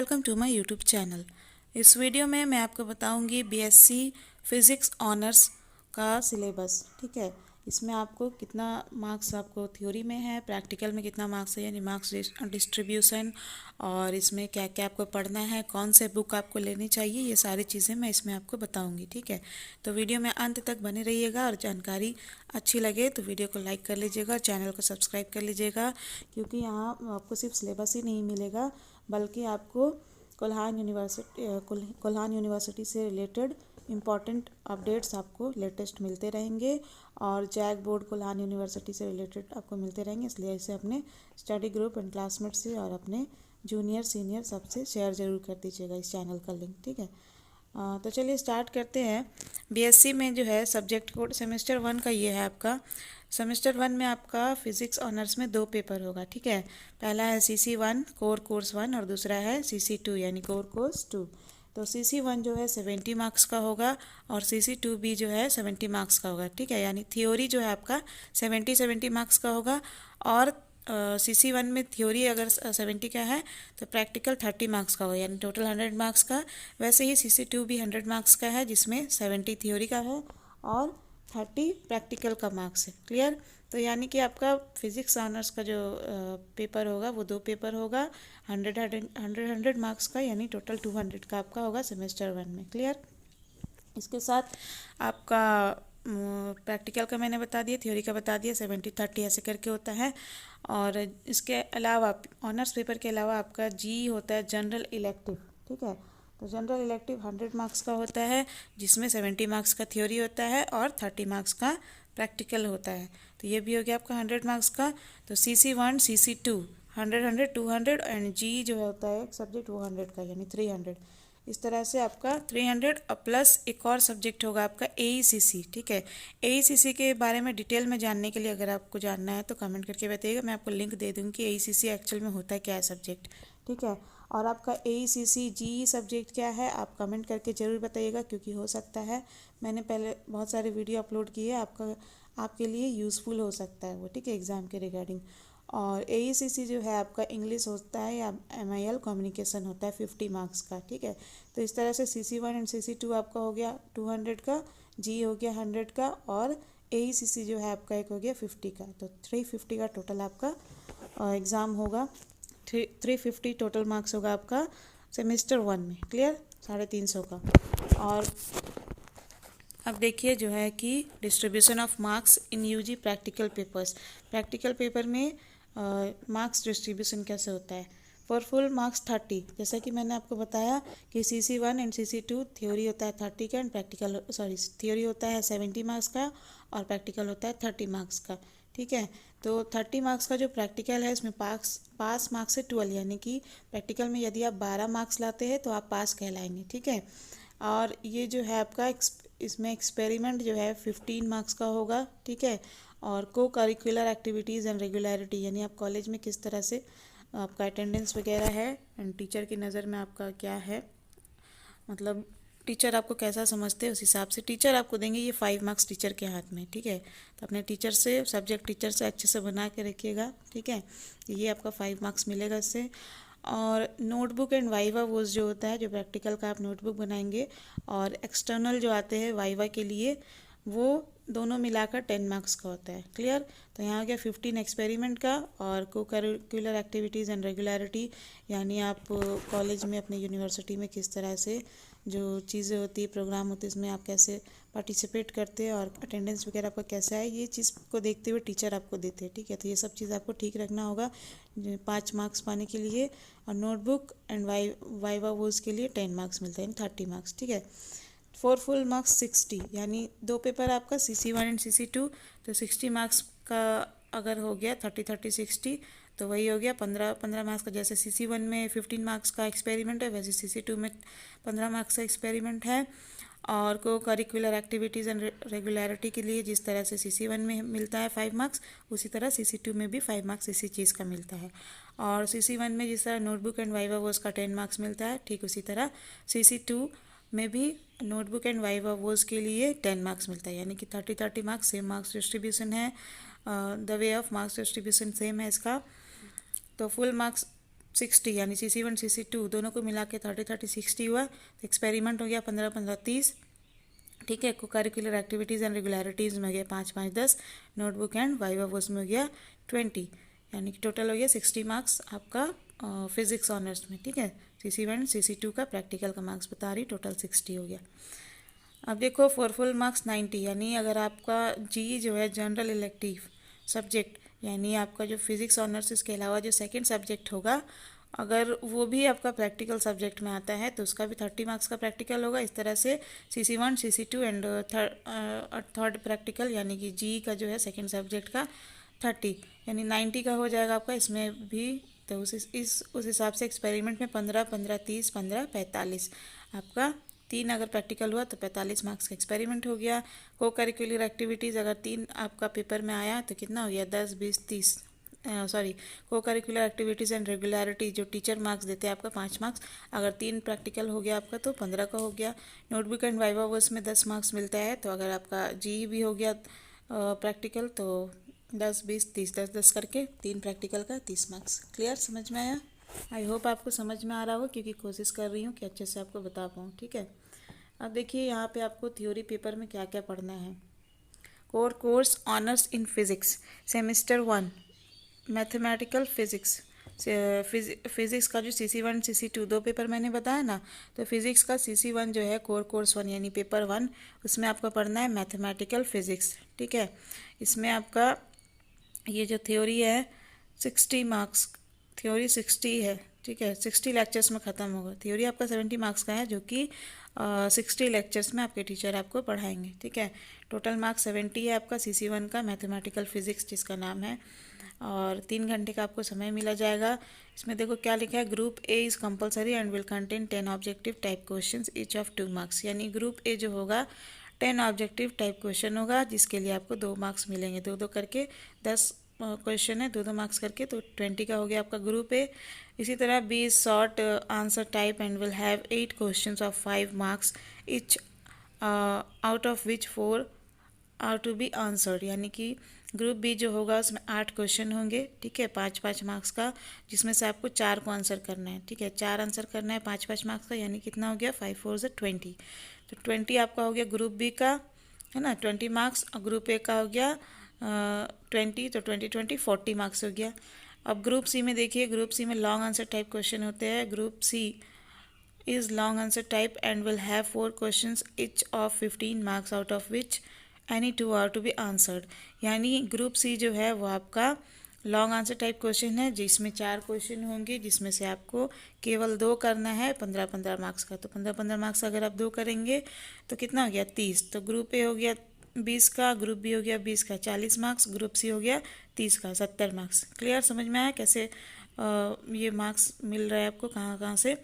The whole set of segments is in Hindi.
Welcome to my YouTube channel. इस वीडियो में मैं आपको बताऊंगी बीएससी फिज़िक्स ऑनर्स का सिलेबस। ठीक है, इसमें आपको कितना मार्क्स आपको थ्योरी में है, प्रैक्टिकल में कितना मार्क्स है, यानी मार्क्स डिस्ट्रीब्यूशन, और इसमें क्या क्या आपको पढ़ना है, कौन से बुक आपको लेनी चाहिए, ये सारी चीज़ें मैं इसमें आपको बताऊंगी। ठीक है, तो वीडियो में अंत तक बने रहिएगा और जानकारी अच्छी लगे तो वीडियो को लाइक कर लीजिएगा, चैनल को सब्सक्राइब कर लीजिएगा, क्योंकि यहाँ आपको सिर्फ सिलेबस ही नहीं मिलेगा बल्कि आपको कोल्हान यूनिवर्सिटी से रिलेटेड इम्पॉर्टेंट अपडेट्स आपको लेटेस्ट मिलते रहेंगे और जैक बोर्ड कोल्हान यूनिवर्सिटी से रिलेटेड आपको मिलते रहेंगे। इसलिए इसे अपने स्टडी ग्रुप एंड क्लासमेट से और अपने जूनियर सीनियर सबसे शेयर ज़रूर कर दीजिएगा इस चैनल का लिंक। ठीक है, तो चलिए स्टार्ट करते हैं। बीएससी में जो है सब्जेक्ट कोड सेमेस्टर 1 का ये है आपका। सेमेस्टर 1 में आपका फिज़िक्स ऑनर्स में 2 पेपर होगा। ठीक है, पहला है CC1 कोर कोर्स 1 और दूसरा है CC2 यानी कोर कोर्स 2। तो CC1 जो है 70 मार्क्स का होगा और CC2 भी जो है 70 मार्क्स का होगा। ठीक है, यानी थ्योरी जो है आपका 70 मार्क्स का होगा और CC1 में थ्योरी अगर 70 का है तो प्रैक्टिकल 30 मार्क्स का होगा, यानी टोटल 100 मार्क्स का। वैसे ही CC2 भी 100 मार्क्स का है, जिसमें 70 थ्योरी का है और 30 प्रैक्टिकल का मार्क्स है। क्लियर? तो यानी कि आपका फिज़िक्स ऑनर्स का जो पेपर होगा वो 2 पेपर होगा, 100 मार्क्स का, यानी टोटल 200 का आपका होगा सेमेस्टर 1 में। क्लियर? इसके साथ आपका प्रैक्टिकल का मैंने बता दिया, थ्योरी का बता दिया, 70-30 ऐसे करके होता है। और इसके अलावा ऑनर्स पेपर के अलावा आपका जी होता है जनरल इलेक्टिव। ठीक है, तो जनरल इलेक्टिव 100 मार्क्स का होता है, जिसमें 70 मार्क्स का थ्योरी होता है और 30 मार्क्स का प्रैक्टिकल होता है। तो ये भी हो गया आपका 100 मार्क्स का। तो CC1 CC2 100 200 एंड जी जो होता है एक सब्जेक्ट वो 100 का, यानी 300। इस तरह से आपका 300 और प्लस एक और सब्जेक्ट होगा आपका AECC। ठीक है, AECC के बारे में डिटेल में जानने के लिए अगर आपको जानना है तो कमेंट करके बताइएगा, मैं आपको लिंक दे दूँगी कि AECC एक्चुअल में होता है क्या है सब्जेक्ट। ठीक है, और आपका AECC जी सब्जेक्ट क्या है आप कमेंट करके ज़रूर बताइएगा, क्योंकि हो सकता है मैंने पहले बहुत सारे वीडियो अपलोड किए, आपके लिए यूज़फुल हो सकता है वो। ठीक है, एग्ज़ाम के रिगार्डिंग। और AECC जो है आपका इंग्लिश होता है या MIL कम्युनिकेशन होता है 50 मार्क्स का। ठीक है, तो इस तरह से CC1 एंड CC2 आपका हो गया 200 का, जी हो गया 100 का, और AECC जो है आपका एक हो गया 50 का। तो 350 का टोटल आपका एग्ज़ाम होगा, 350 टोटल मार्क्स होगा आपका सेमेस्टर 1 में। क्लियर? 350 का। और अब देखिए जो है कि distribution of marks in UG practical papers. Practical paper में मार्क्स डिस्ट्रीब्यूशन कैसे होता है। फॉर फुल मार्क्स 30, जैसा कि मैंने आपको बताया कि CC1 एंड CC2 थ्योरी होता है 30 का एंड थ्योरी होता है 70 मार्क्स का और प्रैक्टिकल होता है 30 मार्क्स का। ठीक है, तो 30 मार्क्स का जो प्रैक्टिकल है इसमें पास मार्क्स है 12, यानी कि प्रैक्टिकल में यदि आप 12 मार्क्स लाते हैं तो आप पास कहलाएंगे। ठीक है, और ये जो है आपका इसमें एक्सपेरिमेंट जो है 15 मार्क्स का होगा। ठीक है, और को करिकुलर एक्टिविटीज़ एंड रेगुलरिटी, यानी आप कॉलेज में किस तरह से आपका अटेंडेंस वगैरह है एंड टीचर की नज़र में आपका क्या है, मतलब टीचर आपको कैसा समझते हैं उस हिसाब से टीचर आपको देंगे। ये 5 मार्क्स टीचर के हाथ में। ठीक है, तो अपने टीचर से सब्जेक्ट टीचर से अच्छे से बना के रखिएगा। ठीक है, ये आपका 5 मार्क्स मिलेगा इससे। और नोटबुक एंड वाइवा वो जो होता है, जो प्रैक्टिकल का आप नोटबुक बनाएंगे और एक्सटर्नल जो आते हैं वाइवा के लिए, वो दोनों मिलाकर 10 मार्क्स का होता है। क्लियर? तो यहाँ हो गया 15 एक्सपेरिमेंट का और को करिकुलर एक्टिविटीज़ एंड रेगुलरिटी, यानी आप कॉलेज में अपने यूनिवर्सिटी में किस तरह से जो चीज़ें होती है, प्रोग्राम होते हैं, इसमें आप कैसे पार्टिसिपेट करते हैं और अटेंडेंस वगैरह आपका कैसा है, ये चीज़ को देखते हुए टीचर आपको देते हैं। ठीक है, तो ये सब चीज़ आपको ठीक रखना होगा 5 मार्क्स पाने के लिए। और नोटबुक एंड वाइवा वोज के लिए 10 मार्क्स मिलते हैं, 30 मार्क्स। ठीक है, फॉर फुल मार्क्स 60, यानी 2 पेपर आपका CC1 एंड CC2, तो 60 मार्क्स का अगर हो गया 30 60, तो वही हो गया 15 मार्क्स का। जैसे CC1 में 15 मार्क्स का एक्सपेरिमेंट है, वैसे CC2 में 15 मार्क्स का एक्सपेरिमेंट है। और को करिकुलर एक्टिविटीज़ एंड रेगुलरिटी के लिए जिस तरह से CC1 में मिलता है 5 मार्क्स, उसी तरह CC2 में भी 5 मार्क्स इसी चीज़ का मिलता है। और CC1 में जिस तरह नोटबुक एंड वाइवा वो उसका 10 मार्क्स मिलता है, ठीक उसी तरह CC2 में भी नोटबुक एंड वाइवा वोज के लिए 10 मार्क्स मिलता है, यानी कि 30 मार्क्स सेम मार्क्स डिस्ट्रीब्यूशन है। The way of marks distribution same है इसका। तो फुल मार्क्स 60 यानी CC1 CC2 दोनों को मिला के 30-30-60 हुआ। तो एक्सपेरिमेंट हो गया 15-15-30। ठीक है, को करिकुलर एक्टिविटीज़ एंड रेगुलरिटीज़ में हो गया 5-5-10। नोटबुक एंड वाइवा वो उसमें हो गया 20, यानी कि टोटल हो गया 60 मार्क्स आपका फिजिक्स ऑनर्स में। ठीक है, CC1 CC2 का प्रैक्टिकल का मार्क्स बता रही, टोटल 60 हो गया। अब देखो 4 फुल मार्क्स 90, यानी अगर आपका जी जो है जनरल इलेक्टिव सब्जेक्ट, यानी आपका जो फिजिक्स ऑनर्स इसके अलावा जो सेकंड सब्जेक्ट होगा, अगर वो भी आपका प्रैक्टिकल सब्जेक्ट में आता है तो उसका भी 30 मार्क्स का प्रैक्टिकल होगा। इस तरह से CC1 CC2 and third practical यानी कि जी का जो है सेकंड सब्जेक्ट का 30 यानी 90 का हो जाएगा आपका इसमें भी। तो उस हिसाब से एक्सपेरिमेंट में 15-15-30 15-45 आपका 3 अगर प्रैक्टिकल हुआ तो 45 मार्क्स का एक्सपेरिमेंट हो गया। को करिकुलर एक्टिविटीज़ अगर 3 आपका पेपर में आया तो कितना हो गया 10 20 30 सॉरी को करिकुलर एक्टिविटीज़ एंड रेगुलरिटी जो टीचर मार्क्स देते हैं आपका 5 मार्क्स, अगर 3 प्रैक्टिकल हो गया आपका तो 15 का हो गया। नोटबुक एंड वाइवा वर्स में 10 मार्क्स मिलता है, तो अगर आपका जी भी हो गया प्रैक्टिकल तो 10 20 30 10 करके 3 प्रैक्टिकल का 30 मार्क्स। क्लियर, समझ में आया? आई होप आपको समझ में आ रहा हो, क्योंकि कोशिश कर रही हूँ कि अच्छे से आपको बता पाऊँ। ठीक है, अब देखिए यहाँ पे आपको थ्योरी पेपर में क्या क्या पढ़ना है। Core course honours in physics semester 1 mathematical physics. Physics का जो CC1 CC2 दो पेपर मैंने बताया ना, तो फिजिक्स का CC1 जो है कोर कोर्स 1 यानी पेपर 1, उसमें आपका पढ़ना है मैथमेटिकल फिजिक्स। ठीक है, इसमें आपका ये जो थ्योरी है 60 मार्क्स, थ्योरी 60 है। ठीक है, 60 लेक्चर्स में ख़त्म होगा। थ्योरी आपका 70 मार्क्स का है, जो कि 60 लेक्चर्स में आपके टीचर आपको पढ़ाएंगे। ठीक है, टोटल मार्क्स 70 है आपका CC1 का मैथमेटिकल फिजिक्स जिसका नाम है, और 3 घंटे का आपको समय मिला जाएगा। इसमें देखो क्या लिखा है, group A is compulsory and will contain 10 objective type questions each of 2 marks, यानी ग्रुप ए जो होगा 10 ऑब्जेक्टिव टाइप क्वेश्चन होगा, जिसके लिए आपको 2 मार्क्स मिलेंगे। 2-2 करके 10 क्वेश्चन है, 2-2 मार्क्स करके, तो 20 का हो गया आपका ग्रुप ए। इसी तरह B is short answer type and will have 8 question of 5 marks each, out of which 4 are to be answered, यानी कि ग्रुप बी जो होगा उसमें 8 क्वेश्चन होंगे। ठीक है, 5-5 मार्क्स का, जिसमें से आपको 4 को आंसर करना है। ठीक है, 4 आंसर करना है 5-5 मार्क्स का, यानी कितना हो गया 5 4 20। तो 20 आपका हो गया ग्रुप बी का, है ना, 20 मार्क्स, और ग्रुप ए का हो गया 20, तो 20 40 मार्क्स हो गया। अब ग्रुप सी में देखिए, ग्रुप सी में लॉन्ग आंसर टाइप क्वेश्चन होते हैं। Group C is long answer type and will have 4 questions each of 15 marks out of which any 2 are to be answered, यानी ग्रुप सी जो है वो आपका लॉन्ग आंसर टाइप क्वेश्चन है, जिसमें 4 क्वेश्चन होंगे, जिसमें से आपको केवल 2 करना है 15-15 मार्क्स का। तो 15-15 मार्क्स अगर आप 2 करेंगे तो कितना हो गया 30। तो ग्रुप ए हो गया 20 का, ग्रुप बी हो गया 20 का 40 मार्क्स, ग्रुप सी हो गया 30 का 70 मार्क्स। क्लियर, समझ में आया कैसे ये मार्क्स मिल रहा है आपको, कहाँ कहाँ से।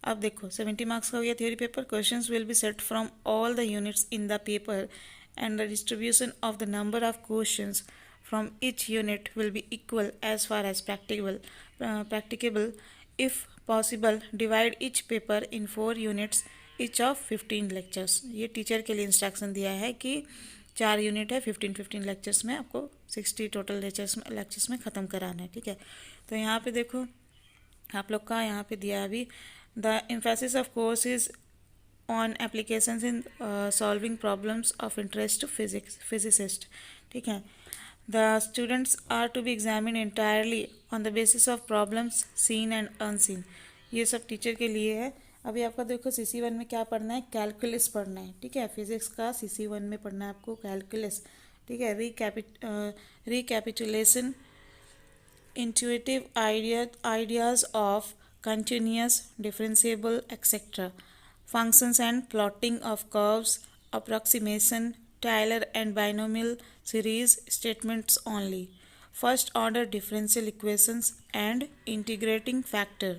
अब देखो 70 मार्क्स का हो गया theory paper. Questions will be set from all the units in the paper and the distribution of the number of questions from each unit will be equal as far as practicable. If possible, divide each paper in 4 units each of 15 lectures. ये टीचर के लिए इंस्ट्रक्शन दिया है कि 4 यूनिट है, 15-15 लेक्चर्स में आपको 60 टोटल लेक्चर्स में ख़त्म कराना है। ठीक है, तो यहाँ पे देखो आप लोग का यहाँ पे दिया अभी, the emphasis of course is on applications in solving problems of interest to physicist. ठीक है, the students are to be examined entirely on the basis of problems seen and unseen. ये सब टीचर के लिए है। अभी आपका देखो CC1 में क्या पढ़ना है, कैलकुलस पढ़ना है। ठीक है, फिजिक्स का CC1 में पढ़ना है आपको कैलकुलस। ठीक है, recapitulation, intuitive ideas of continuous, differentiable etcetera, functions and plotting of curves, approximation, Taylor and binomial series statements only, first order differential equations and integrating factor.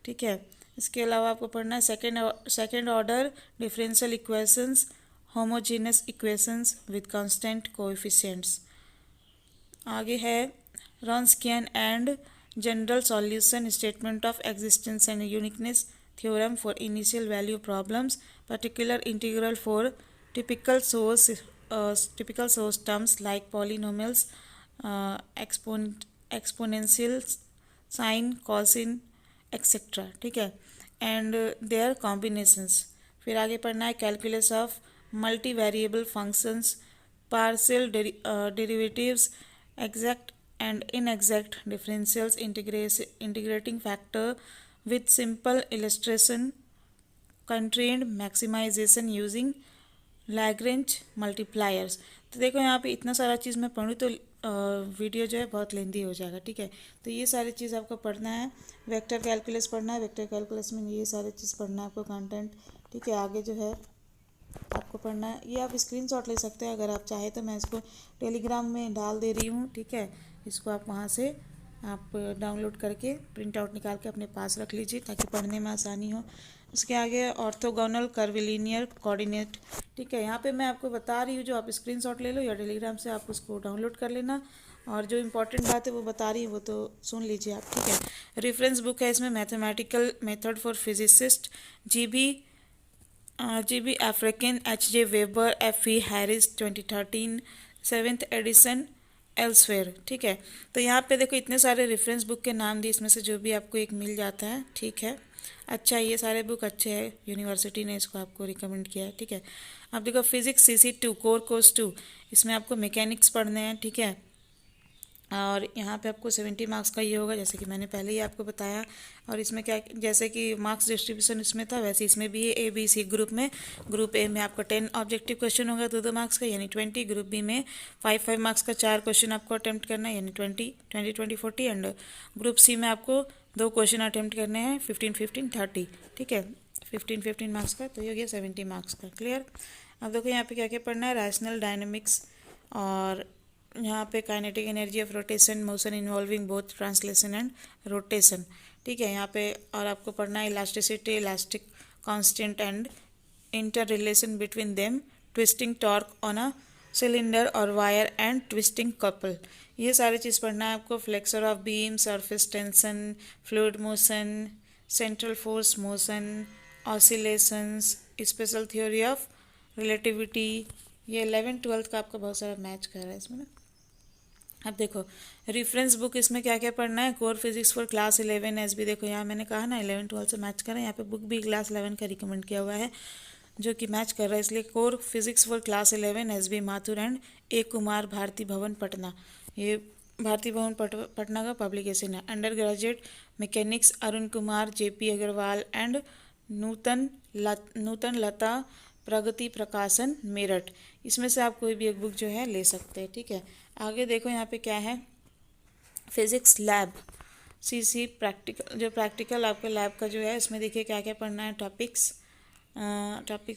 ठीक है, इसके अलावा आपको पढ़ना है second order differential equations, homogeneous equations with constant coefficients. आगे है Wronskian and general solution, statement of existence and uniqueness, theorem for initial value problems, particular integral for typical source terms like polynomials, exponentials, sine, cosine, etcetera, ठीक है, एंड देयर कॉम्बिनेशंस। फिर आगे पढ़ना है calculus of multi variable functions, partial derivatives, exact and inexact differentials, integrating factor with simple illustration, constrained maximization using Lagrange multipliers. तो देखो यहाँ पे इतना सारा चीज़ मैं पढ़ूँ तो वीडियो जो है बहुत लेंदी हो जाएगा, ठीक है। तो ये सारी चीज़ आपको पढ़ना है। वेक्टर कैलकुलस पढ़ना है, वेक्टर कैलकुलस में ये सारी चीज़ पढ़ना है आपको, कंटेंट, ठीक है। आगे जो है आपको पढ़ना है, ये आप स्क्रीनशॉट ले सकते हैं अगर आप चाहे तो, मैं इसको टेलीग्राम में डाल दे रही हूँ, ठीक है। इसको आप वहाँ से आप डाउनलोड करके प्रिंट आउट निकाल के अपने पास रख लीजिए ताकि पढ़ने में आसानी हो। उसके आगे ऑर्थोगोनल कर्विलिनियर कोऑर्डिनेट, ठीक है। यहाँ पे मैं आपको बता रही हूँ, जो आप स्क्रीनशॉट ले लो या टेलीग्राम से आप उसको डाउनलोड कर लेना, और जो इम्पोर्टेंट बात है वो बता रही हूँ वो तो सुन लीजिए आप, ठीक है। रेफरेंस बुक है इसमें, mathematical method for physicist, G B Arfken, H.J. Weber, F.E. Harris, 2013, 7th edition, Elsevier, ठीक है। तो यहाँ पे देखो इतने सारे रेफरेंस बुक के नाम दिए, इसमें से जो भी आपको एक मिल जाता है, ठीक है। अच्छा, ये सारे बुक अच्छे हैं, यूनिवर्सिटी ने इसको आपको रिकमेंड किया है, ठीक है। अब देखो फिजिक्स CC2 कोर कोर्स 2, इसमें आपको मैकेनिक्स पढ़ने हैं, ठीक है। और यहाँ पे आपको 70 मार्क्स का ये होगा, जैसे कि मैंने पहले ही आपको बताया। और इसमें क्या, जैसे कि मार्क्स डिस्ट्रीब्यूशन इसमें था वैसे इसमें भी ABC ग्रुप में, ग्रुप ए में आपका 10 ऑब्जेक्टिव क्वेश्चन होगा 2-2 मार्क्स का, यानी 20। ग्रुप बी में 5-5 मार्क्स का 4 क्वेश्चन आपको अटेम्प्ट करना है, यानी 20-20-20-40। एंड ग्रुप सी में आपको 2 क्वेश्चन अटेम्प्ट करने हैं, 15-15-30, ठीक है, 15-15 मार्क्स का, तो ये हो गया 70 मार्क्स का। क्लियर। अब देखो यहाँ पे क्या क्या पढ़ना है, रैशनल डायनेमिक्स, और यहाँ पे kinetic energy of rotation, motion involving both translation and rotation, ठीक है। यहाँ पे और आपको पढ़ना है elasticity, elastic constant and inter relation between them, twisting torque on a cylinder और वायर एंड ट्विस्टिंग कपल, ये सारी चीज़ पढ़ना है आपको। Flexor of beam, surface tension, fluid motion, central force motion, oscillations, special theory of relativity, ये 11th-12th का आपका बहुत सारा मैच कर रहा है इसमें ना। अब देखो रेफरेंस बुक, इसमें क्या क्या पढ़ना है, core physics for class 11 SB, देखो यहाँ मैंने कहा ना 11-12 से मैच कर रहा है, यहाँ पे बुक भी क्लास 11 का रिकमेंड किया हुआ है जो कि मैच कर रहा है, इसलिए core physics for class 11 SB Mathur and A. Kumar, Bharati Bhawan Patna, ये भारती भवन पटना का पब्लिकेशन है। Undergraduate mechanics Arun Kumar, JP Agarwal and Nutan Lata, Pragati Prakashan, Meerut, इसमें से आप कोई भी एक बुक जो है ले सकते हैं, ठीक है। आगे देखो यहाँ पे क्या है, फिजिक्स लैब CC प्रैक्टिकल, जो प्रैक्टिकल आपका लैब का जो है इसमें देखिए क्या क्या पढ़ना है। टॉपिक्स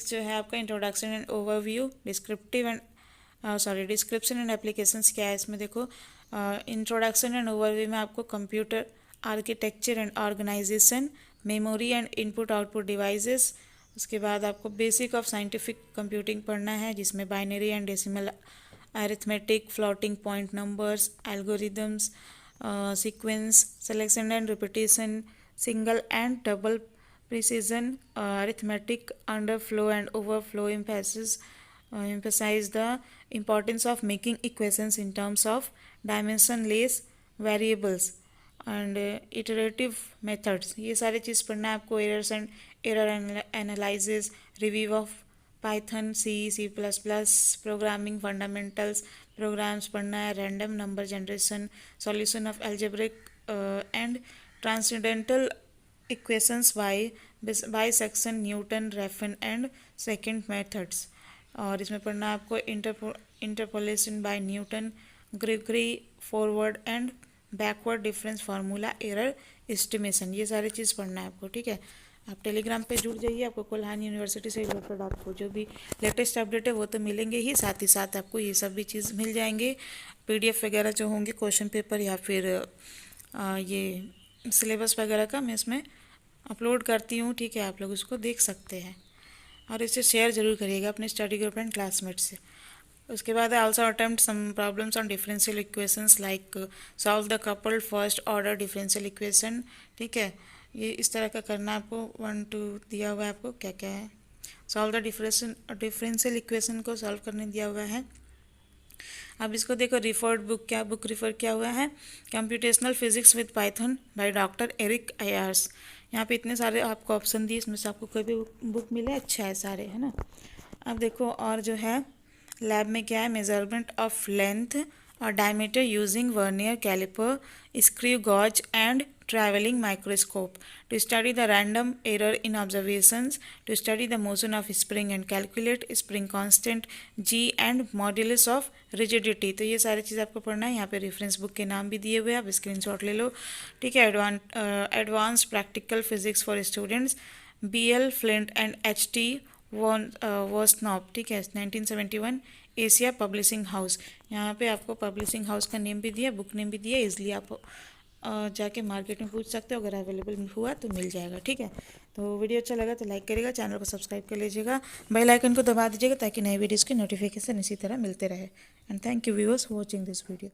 जो है आपका introduction and overview, description and applications क्या है इसमें देखो। इंट्रोडक्शन एंड ओवरव्यू में आपको computer architecture and organization, memory and input output devices, उसके बाद आपको बेसिक ऑफ साइंटिफिक कंप्यूटिंग पढ़ना है जिसमें binary and decimal arithmetic, floating point numbers, algorithms, sequence, selection and repetition, single and double precision, arithmetic, underflow and overflow emphasize the importance of making equations in terms of dimensionless variables and iterative methods, ये सारी चीज़ पढ़ना है आपको। error analysis, review of Python, C++, programming fundamentals, programs पढ़ना है, random number generation, solution of algebraic and transcendental equations bisection, Newton, Raphson and secant methods, और इसमें पढ़ना है आपको interpolation by Newton, Gregory, forward and backward difference formula, error estimation, ये सारी चीज़ पढ़ना है आपको, ठीक है। आप टेलीग्राम पे जुड़ जाइए, आपको कोल्हान यूनिवर्सिटी से रिलेटेड आपको जो भी लेटेस्ट अपडेट है वो तो मिलेंगे ही, साथ ही साथ आपको ये सब भी चीज़ मिल जाएंगे, PDF वगैरह जो होंगे, क्वेश्चन पेपर या फिर ये सिलेबस वगैरह का मैं इसमें अपलोड करती हूँ, ठीक है। आप लोग उसको देख सकते हैं और इसे शेयर ज़रूर करिएगा अपने स्टडी ग्रुप एंड क्लासमेट से। उसके बाद also attempt some problems on differential equations like solve the coupled first order differential equation, ठीक है। ये इस तरह का करना आपको, 1-2 दिया हुआ है आपको, क्या क्या है, सॉल्व द डिफरेंशियल इक्वेशन को सॉल्व करने दिया हुआ है। अब इसको देखो, रिफर्ड बुक, क्या बुक रिफर किया हुआ है, computational physics with Python by doctor Eric Ayars. यहाँ पे इतने सारे आपको ऑप्शन दिए, इसमें से आपको कोई भी बुक मिले अच्छा है, सारे है ना। अब देखो और जो है लैब में क्या है, मेजरमेंट ऑफ लेंथ और diameter using vernier caliper, screw gauge and traveling microscope, to study the random error in observations, to study the motion of spring and calculate spring constant g and modulus of rigidity। तो ये सारी चीज़ आपको पढ़ना है। यहाँ पे रेफरेंस बुक के नाम भी दिए हुए हैं, आप स्क्रीनशॉट ले लो, ठीक है। Advance practical physics for students, BL flint and HT वॉस्नॉप, ठीक है, 1971, एशिया पब्लिशिंग हाउस। यहाँ पे आपको पब्लिशिंग हाउस का नेम भी दिया, बुक नेम भी दिया, इसलिए आप जाके मार्केट में पूछ सकते हो, अगर अवेलेबल हुआ तो मिल जाएगा, ठीक है। तो वीडियो अच्छा लगा तो लाइक करिएगा, चैनल को सब्सक्राइब कर लीजिएगा, बेल आइकन को दबा दीजिएगा ताकि नए वीडियोज़ की नोटिफिकेशन इसी तरह मिलते रहे। And thank you viewers for watching this video.